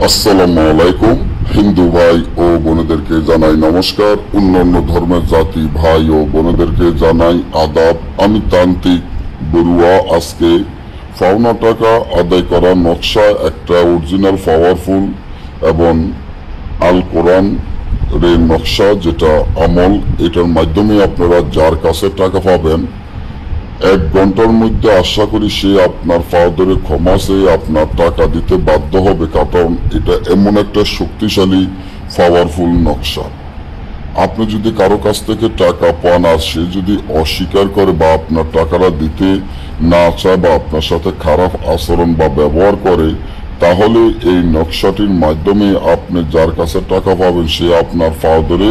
আসসালামু আলাইকুম। হিন্দু ভাই ও বোনেদেরকে জানাই নমস্কার। অন্যান্য ধর্মের জাতি ভাই ও বোনেদেরকে জানাই আদাব। আমি তান্ত্রিক বড়ুয়া। আজকে পাওনা টাকা আদায় করার নকশা, একটা অরিজিনাল পাওয়ারফুল এবং আল কোরআন এর নকশা, যেটা আমল, এটার মাধ্যমে আপনারা যার কাছে টাকা পাবেন 1 ঘন্টার মধ্যে আশা করি সে আপনার পাও ধরে ক্ষমা চেয়ে আপনার টাকা দিতে বাধ্য হবে, কারণ এটা এমন একটা শক্তিশালী পাওয়ারফুল নকশা। আপনি যদি কারো কাছ থেকে টাকা পান আর সে যদি অস্বীকার করে বা আপনার টাকাটা দিতে না চায় বা আপনার সাথে খারাপ আচরণ বা ব্যবহার করে, তাহলে এই নকশাটির মাধ্যমে আপনি যার কাছে টাকা পাবেন সে আপনার পাও ধরে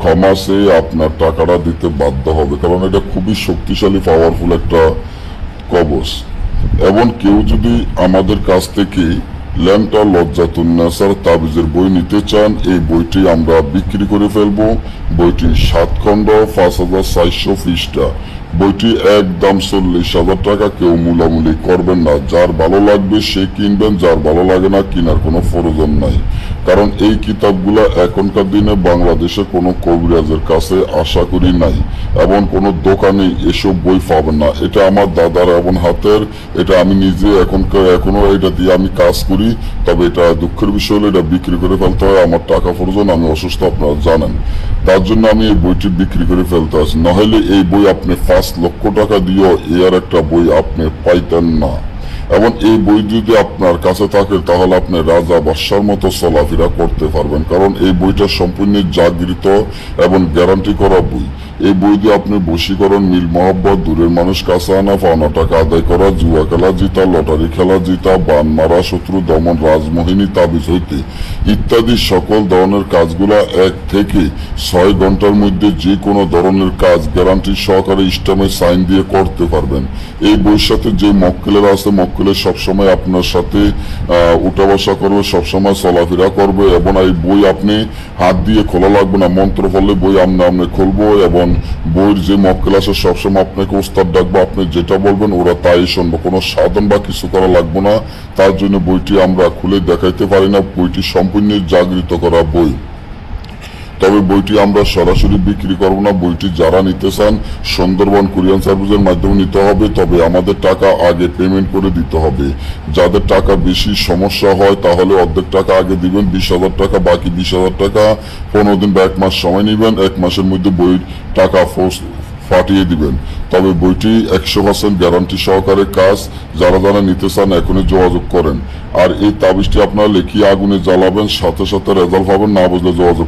ক্ষমা চেয়ে আপনার টাকাটা দিতে বাধ্য হবে, কারণ এটা খুবই শক্তিশালী পাওয়ারফুল একটা কবচ। এবং কেউ যদি আমাদের কাছ থেকে ল্যান্টা লজ্জাতুন্নেসার তাবিজের বই নিতে চান, এই বইটি আমরা বিক্রি করে ফেলবো। বইটি 7 খণ্ড, 5400 পৃষ্ঠা। বইটি একদম 40,000 টাকা। কেউ মূলামূলি করবেন না। যার ভালো লাগবে সে কিনবেন, যার ভালো লাগে না কেনার কোনো প্রয়োজন নাই। কারণ এই কিতাবগুলো এখনকার দিনে বাংলাদেশে কোনো কবিরাজের কাছে আশা করি নাই, এবং কোনো দোকানে এসব বই পাবেন না। এটা আমার দাদার এবং হাতের, এটা আমি নিজে এখনো এটা দিয়ে আমি কাজ করি। তবে এটা দুঃখের বিষয় হলো এটা বিক্রি করে ফেলতে হয়, আমার টাকা প্রয়োজন, আমি অসুস্থ আপনারা জানেন। তার জন্য আমি এই বইটি বিক্রি করে ফেলতে আসি, নাহলে এই বই আপনি 5 লক্ষ টাকা দিয়েও এর একটা বই আপনি পাইতেন না। এবং এই বই যদি আপনার কাছে থাকে তাহলে আপনি রাজা বাদশার মতো চলাফেরা করতে পারবেন, কারণ এই বইটা সম্পূর্ণ জাগৃত এবং গ্যারান্টি করা বই। এই বই দিয়ে আপনি বশীকরণ, মিল মহব্বত, দূরের মানুষ কাছে আনা, পাওনা টাকা আদায় করা, জুয়া খেলা জিতা, লটারি খেলা জিতা, বান মারা, শত্রু দমন, রাজমোহিনী তাবিজ হইতে ইত্যাদি সকল ধরনের কাজগুলা 1 থেকে 6 ঘন্টার মধ্যে যে কোনো ধরনের কাজ গ্যারান্টি সহকারে স্টাম্পে সাইন দিয়ে করতে পারবেন। এই বইয়ের সাথে যে মক্কেলেরা আছে, মক্কেলের সবসময় আপনার সাথে উঠা বসা করবে, সবসময় চলাফেরা করবে। এবং এই বই আপনি হাত দিয়ে খোলা লাগবে না, মন্ত্র পড়লে বই আমরা খুলবো। এবং বইয়ের যে মক্কেল আছে সবসময় আপনাকে ওস্তাদ ডাকবো, আপনি যেটা বলবেন ওরা তাই শুনবো, কোনো সাধন বা কিছু করা লাগবে না। তার জন্য বইটি আমরা খুলে দেখাইতে পারি না। বইটি সম্পূর্ণ জাগৃত করা বই। তবে বইটি আমরা সরাসরি বিক্রি করব না। বইটি যারা নিতে চান সুন্দরবন কুরিয়ার সার্ভিসের মাধ্যমে নিতে হবে, তবে আমাদের টাকা আগে পেমেন্ট করে দিতে হবে। যাদের টাকা বেশি সমস্যা হয় তাহলে অর্ধেক টাকা আগে দিবেন, 20,000 টাকা, বাকি 20,000 টাকা 15 দিন বা 1 মাস সময় নেবেন। 1 মাসের মধ্যে বইয়ের টাকা ফাটিয়ে দিবেন। তবে বইটি 100% গ্যারান্টি সহকারে কাজ। যারা যারা নিতে চান এখনই যোগাযোগ করেন। আর এই তাবিজটি আপনারা লিখিয়ে আগুনে জ্বালাবেন, সাথে সাথে রেজাল্ট পাবেন, না বুঝলে যোগাযোগ